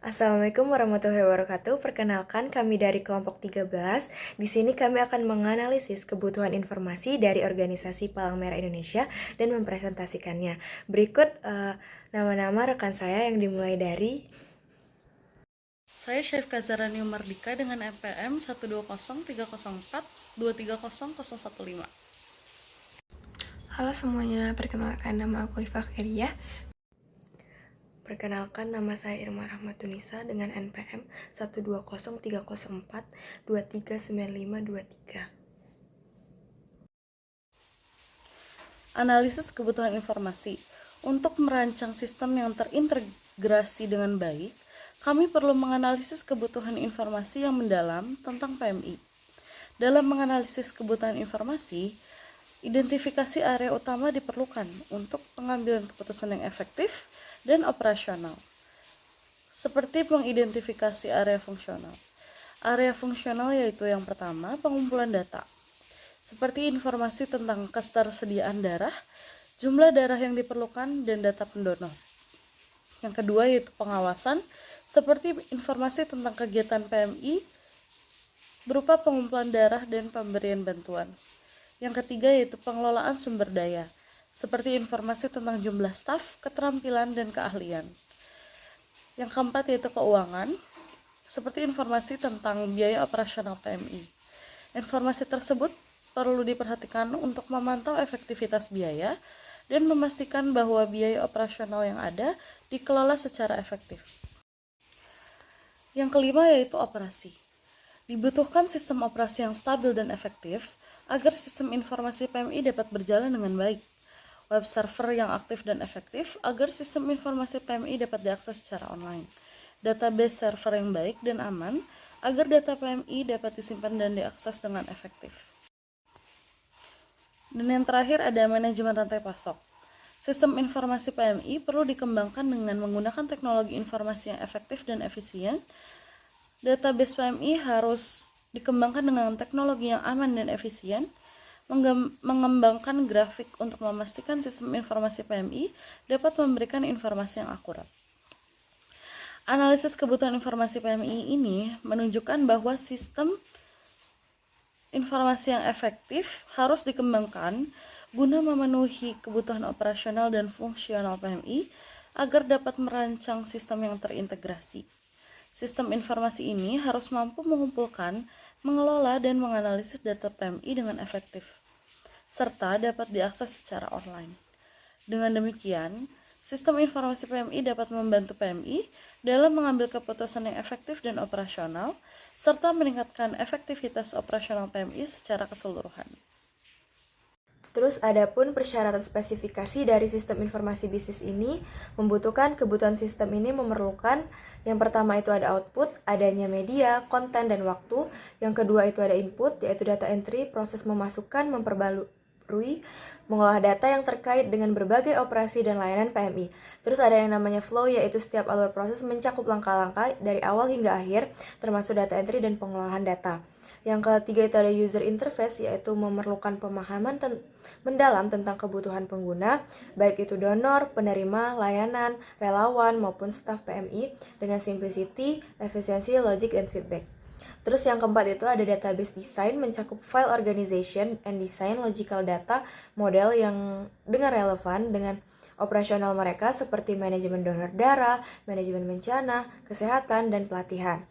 Assalamualaikum warahmatullahi wabarakatuh. Perkenalkan, kami dari kelompok 13. Di sini kami akan menganalisis kebutuhan informasi dari organisasi Palang Merah Indonesia dan mempresentasikannya. Berikut nama-nama rekan saya yang dimulai dari Saya Syafika Zarani Mardika dengan NPM 1203042300115. Halo semuanya, perkenalkan nama aku Iva Khairiyah. Perkenalkan, nama saya Irma Rahmatunisa dengan NPM 1203042395523. Analisis kebutuhan informasi. Untuk merancang sistem yang terintegrasi dengan baik, kami perlu menganalisis kebutuhan informasi yang mendalam tentang PMI. Dalam menganalisis kebutuhan informasi, identifikasi area utama diperlukan untuk pengambilan keputusan yang efektif dan operasional. Seperti mengidentifikasi area fungsional. Area fungsional yaitu yang pertama, pengumpulan data. Seperti informasi tentang ketersediaan darah, jumlah darah yang diperlukan, dan data pendonor. Yang kedua yaitu pengawasan, seperti informasi tentang kegiatan PMI berupa pengumpulan darah dan pemberian bantuan. Yang ketiga yaitu pengelolaan sumber daya, seperti informasi tentang jumlah staf, keterampilan, dan keahlian. Yang keempat yaitu keuangan, seperti informasi tentang biaya operasional PMI. Informasi tersebut perlu diperhatikan untuk memantau efektivitas biaya dan memastikan bahwa biaya operasional yang ada dikelola secara efektif. Yang kelima yaitu operasi. Dibutuhkan sistem operasi yang stabil dan efektif agar sistem informasi PMI dapat berjalan dengan baik. Web server yang aktif dan efektif agar sistem informasi PMI dapat diakses secara online. Database server yang baik dan aman agar data PMI dapat disimpan dan diakses dengan efektif. Dan yang terakhir ada manajemen rantai pasok. Sistem informasi PMI perlu dikembangkan dengan menggunakan teknologi informasi yang efektif dan efisien. Database PMI harus dikembangkan dengan teknologi yang aman dan efisien, mengembangkan grafik untuk memastikan sistem informasi PMI dapat memberikan informasi yang akurat. Analisis kebutuhan informasi PMI ini menunjukkan bahwa sistem informasi yang efektif harus dikembangkan guna memenuhi kebutuhan operasional dan fungsional PMI agar dapat merancang sistem yang terintegrasi. Sistem informasi ini harus mampu mengumpulkan, mengelola, dan menganalisis data PMI dengan efektif, serta dapat diakses secara online. Dengan demikian, sistem informasi PMI dapat membantu PMI dalam mengambil keputusan yang efektif dan operasional, serta meningkatkan efektivitas operasional PMI secara keseluruhan. Terus adapun persyaratan spesifikasi dari sistem informasi bisnis ini membutuhkan kebutuhan sistem ini memerlukan yang pertama itu ada output, adanya media, konten, dan waktu. Yang kedua itu ada input, yaitu data entry, proses memasukkan, memperbarui, mengolah data yang terkait dengan berbagai operasi dan layanan PMI. Terus ada yang namanya flow, yaitu setiap alur proses mencakup langkah-langkah dari awal hingga akhir, termasuk data entry dan pengolahan data. Yang ketiga itu ada user interface, yaitu memerlukan pemahaman mendalam tentang kebutuhan pengguna, baik itu donor, penerima, layanan, relawan, maupun staf PMI dengan simplicity, efisiensi, logic, dan feedback. Terus yang keempat itu ada database design, mencakup file organization and design logical data model yang dengan relevan dengan operasional mereka seperti manajemen donor darah, manajemen bencana, kesehatan, dan pelatihan.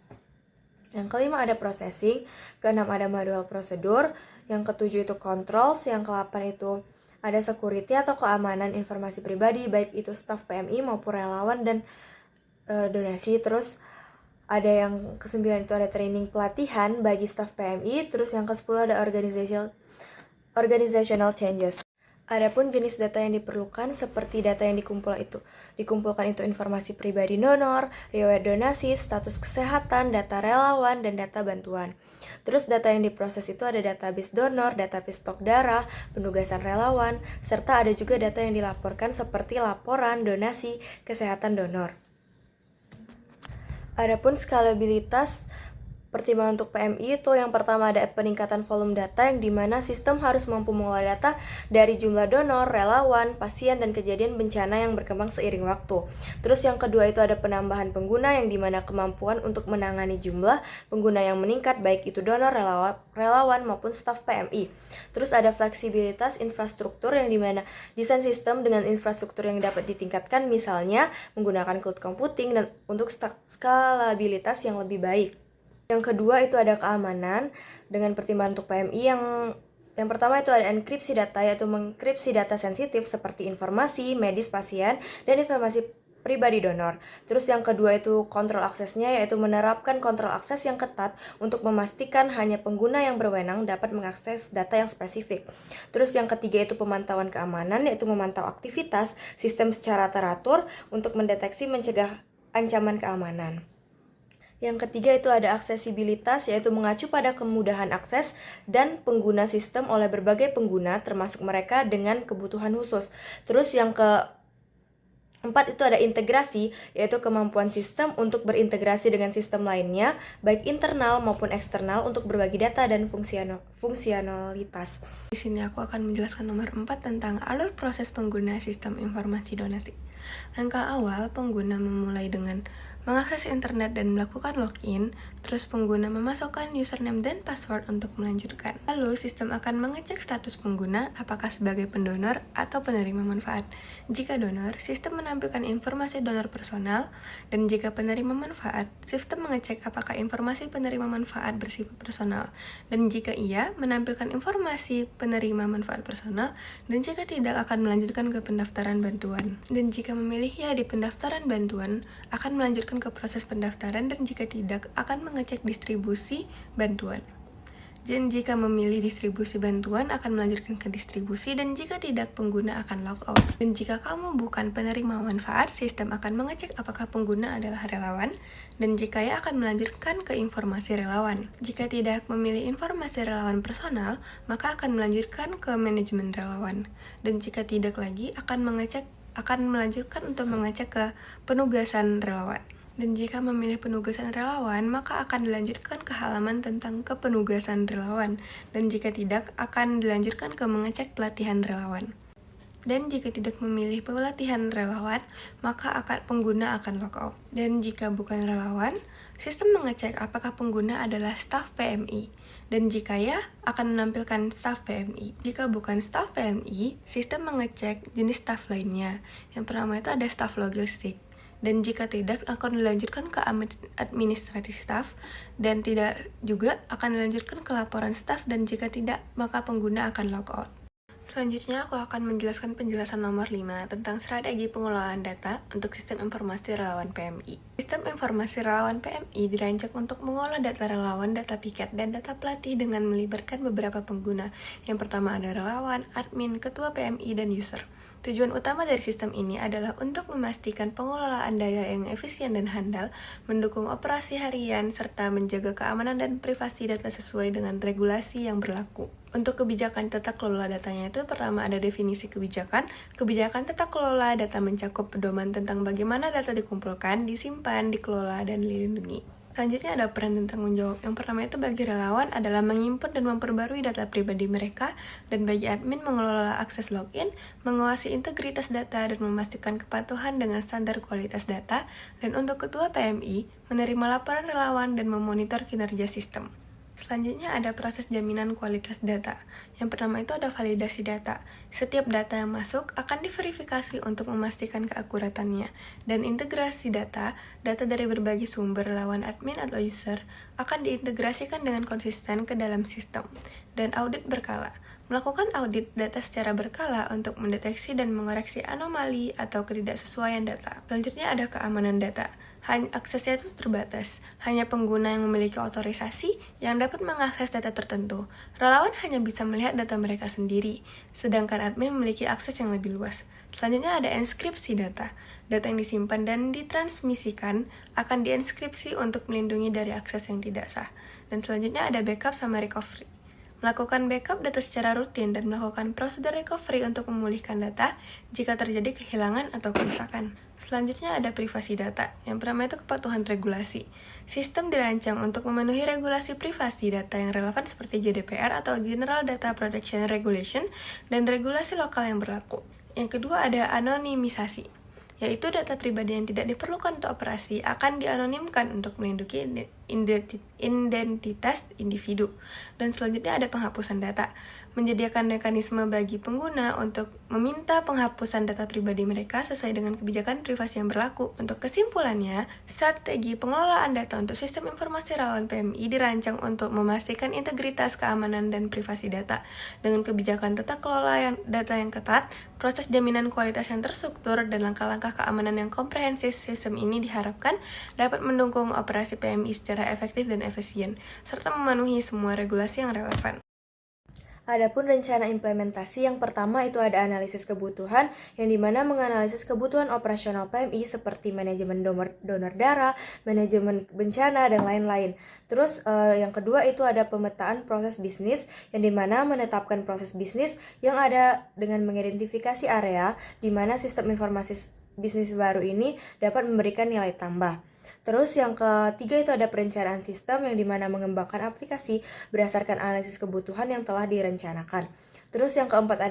Yang kelima ada processing, keenam ada manual prosedur, yang ketujuh itu controls, yang ke-8 itu ada security atau keamanan informasi pribadi, baik itu staf PMI maupun relawan dan donasi. Terus ada yang ke-9 itu ada training pelatihan bagi staf PMI. Terus yang ke-10 ada organizational changes. Adapun jenis data yang diperlukan seperti data yang dikumpulkan itu informasi pribadi donor, riwayat donasi, status kesehatan, data relawan, dan data bantuan. Terus data yang diproses itu ada database donor, database stok darah, penugasan relawan, serta ada juga data yang dilaporkan seperti laporan donasi kesehatan donor. Adapun skalabilitas Pertimbangan untuk PMI itu yang pertama ada peningkatan volume data yang dimana sistem harus mampu mengolah data dari jumlah donor, relawan, pasien, dan kejadian bencana yang berkembang seiring waktu. Terus yang kedua itu ada penambahan pengguna yang dimana kemampuan untuk menangani jumlah pengguna yang meningkat baik itu donor, relawan maupun staf PMI. Terus ada fleksibilitas infrastruktur yang dimana desain sistem dengan infrastruktur yang dapat ditingkatkan misalnya menggunakan cloud computing dan untuk skalabilitas yang lebih baik. Yang kedua itu ada keamanan dengan pertimbangan untuk PMI yang pertama itu ada enkripsi data yaitu mengenkripsi data sensitif seperti informasi medis pasien dan informasi pribadi donor. Terus yang kedua itu kontrol aksesnya yaitu menerapkan kontrol akses yang ketat untuk memastikan hanya pengguna yang berwenang dapat mengakses data yang spesifik. Terus yang ketiga itu pemantauan keamanan yaitu memantau aktivitas sistem secara teratur untuk mendeteksi mencegah ancaman keamanan. Yang ketiga itu ada aksesibilitas yaitu mengacu pada kemudahan akses dan pengguna sistem oleh berbagai pengguna termasuk mereka dengan kebutuhan khusus. Terus yang keempat itu ada integrasi yaitu kemampuan sistem untuk berintegrasi dengan sistem lainnya baik internal maupun eksternal untuk berbagi data dan fungsionalitas. Di sini aku akan menjelaskan nomor 4 tentang alur proses pengguna sistem informasi donasi. Langkah awal, pengguna memulai dengan mengakses internet dan melakukan login, terus pengguna memasukkan username dan password untuk melanjutkan. Lalu, sistem akan mengecek status pengguna apakah sebagai pendonor atau penerima manfaat. Jika donor, sistem menampilkan informasi donor personal, dan jika penerima manfaat, sistem mengecek apakah informasi penerima manfaat bersifat personal, dan jika iya, menampilkan informasi penerima manfaat personal, dan jika tidak akan melanjutkan ke pendaftaran bantuan. Dan jika memilih ya di pendaftaran bantuan, akan melanjutkan ke proses pendaftaran dan jika tidak akan mengecek distribusi bantuan. Dan jika memilih distribusi bantuan akan melanjutkan ke distribusi dan jika tidak pengguna akan logout. Dan jika kamu bukan penerima manfaat, sistem akan mengecek apakah pengguna adalah relawan dan jika ya akan melanjutkan ke informasi relawan. Jika tidak memilih informasi relawan personal, maka akan melanjutkan ke manajemen relawan. Dan jika tidak lagi akan melanjutkan untuk mengecek ke penugasan relawan. Dan jika memilih penugasan relawan, maka akan dilanjutkan ke halaman tentang kepenugasan relawan. Dan jika tidak, akan dilanjutkan ke mengecek pelatihan relawan. Dan jika tidak memilih pelatihan relawan, maka pengguna akan logout. Dan jika bukan relawan, sistem mengecek apakah pengguna adalah staf PMI. Dan jika ya, akan menampilkan staf PMI. Jika bukan staf PMI, sistem mengecek jenis staf lainnya. Yang pertama itu ada staf logistik. Dan jika tidak, akan dilanjutkan ke administratif staff, dan tidak juga akan dilanjutkan ke laporan staff, dan jika tidak, maka pengguna akan logout. Selanjutnya, aku akan menjelaskan penjelasan nomor 5 tentang strategi pengelolaan data untuk sistem informasi relawan PMI. Sistem informasi relawan PMI dirancang untuk mengolah data relawan, data piket, dan data pelatih dengan melibatkan beberapa pengguna. Yang pertama ada relawan, admin, ketua PMI, dan user. Tujuan utama dari sistem ini adalah untuk memastikan pengelolaan daya yang efisien dan handal, mendukung operasi harian, serta menjaga keamanan dan privasi data sesuai dengan regulasi yang berlaku. Untuk kebijakan tata kelola datanya itu pertama ada definisi kebijakan. Kebijakan tata kelola data mencakup pedoman tentang bagaimana data dikumpulkan, disimpan, dikelola, dan dilindungi. Selanjutnya ada peran dan tanggung jawab. Yang pertama itu bagi relawan adalah menginput dan memperbarui data pribadi mereka, dan bagi admin mengelola akses login, mengawasi integritas data, dan memastikan kepatuhan dengan standar kualitas data, dan untuk ketua PMI, menerima laporan relawan dan memonitor kinerja sistem. Selanjutnya ada proses jaminan kualitas data. Yang pertama itu ada validasi data. Setiap data yang masuk akan diverifikasi untuk memastikan keakuratannya. Dan integrasi data dari berbagai sumber relawan admin atau user akan diintegrasikan dengan konsisten ke dalam sistem. Dan audit berkala. Melakukan audit data secara berkala untuk mendeteksi dan mengoreksi anomali atau ketidaksesuaian data. Selanjutnya ada keamanan data. Aksesnya itu terbatas, hanya pengguna yang memiliki otorisasi yang dapat mengakses data tertentu. Relawan hanya bisa melihat data mereka sendiri, sedangkan admin memiliki akses yang lebih luas. Selanjutnya ada enskripsi data. Data yang disimpan dan ditransmisikan akan dienkripsi untuk melindungi dari akses yang tidak sah. Dan selanjutnya ada backup sama recovery. melakukan backup data secara rutin, dan melakukan prosedur recovery untuk memulihkan data jika terjadi kehilangan atau kerusakan. Selanjutnya ada privasi data. Yang pertama itu kepatuhan regulasi. Sistem dirancang untuk memenuhi regulasi privasi data yang relevan seperti GDPR atau General Data Protection Regulation dan regulasi lokal yang berlaku. Yang kedua ada anonimisasi, yaitu data pribadi yang tidak diperlukan untuk operasi akan dianonimkan untuk melindungi identitas individu. Dan selanjutnya ada penghapusan data, menyediakan mekanisme bagi pengguna untuk meminta penghapusan data pribadi mereka sesuai dengan kebijakan privasi yang berlaku. Untuk kesimpulannya, strategi pengelolaan data untuk sistem informasi relawan PMI dirancang untuk memastikan integritas, keamanan, dan privasi data. Dengan kebijakan tata kelola data yang ketat, proses jaminan kualitas yang terstruktur, dan langkah-langkah keamanan yang komprehensif, sistem ini diharapkan dapat mendukung operasi PMI secara efektif dan efisien, serta memenuhi semua regulasi yang relevan. Adapun rencana implementasi yang pertama itu ada analisis kebutuhan, yang dimana menganalisis kebutuhan operasional PMI seperti manajemen donor darah, manajemen bencana, dan lain-lain. Terus yang kedua itu ada pemetaan proses bisnis, yang dimana menetapkan proses bisnis yang ada dengan mengidentifikasi area di mana sistem informasi bisnis baru ini dapat memberikan nilai tambah. Terus yang ketiga itu ada perencanaan sistem, yang dimana mengembangkan aplikasi berdasarkan analisis kebutuhan yang telah direncanakan. Terus yang keempat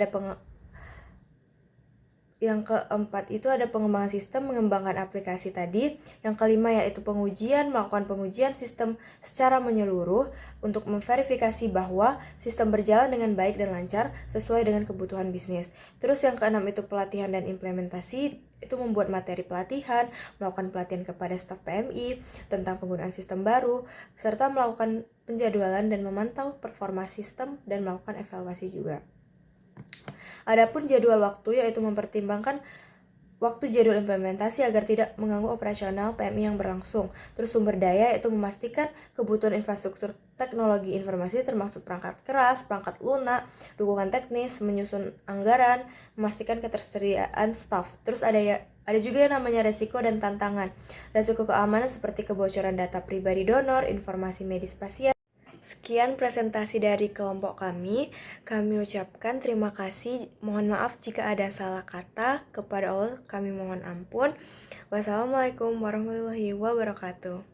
itu ada pengembangan sistem, mengembangkan aplikasi tadi. Yang kelima yaitu melakukan pengujian sistem secara menyeluruh untuk memverifikasi bahwa sistem berjalan dengan baik dan lancar sesuai dengan kebutuhan bisnis. Terus yang keenam itu pelatihan dan implementasi, itu membuat materi pelatihan, melakukan pelatihan kepada staf PMI tentang penggunaan sistem baru, serta melakukan penjadwalan dan memantau performa sistem dan melakukan evaluasi juga. Adapun jadwal waktu yaitu mempertimbangkan waktu jadwal implementasi agar tidak mengganggu operasional PMI yang berlangsung. Terus sumber daya yaitu memastikan kebutuhan infrastruktur teknologi informasi termasuk perangkat keras, perangkat lunak, dukungan teknis, menyusun anggaran, memastikan ketersediaan staf. Terus ada juga yang namanya resiko dan tantangan. Resiko keamanan seperti kebocoran data pribadi donor, informasi medis pasien. Sekian presentasi dari kelompok kami. Kami ucapkan terima kasih. Mohon maaf jika ada salah kata. Kepada Allah kami mohon ampun. Wassalamualaikum warahmatullahi wabarakatuh.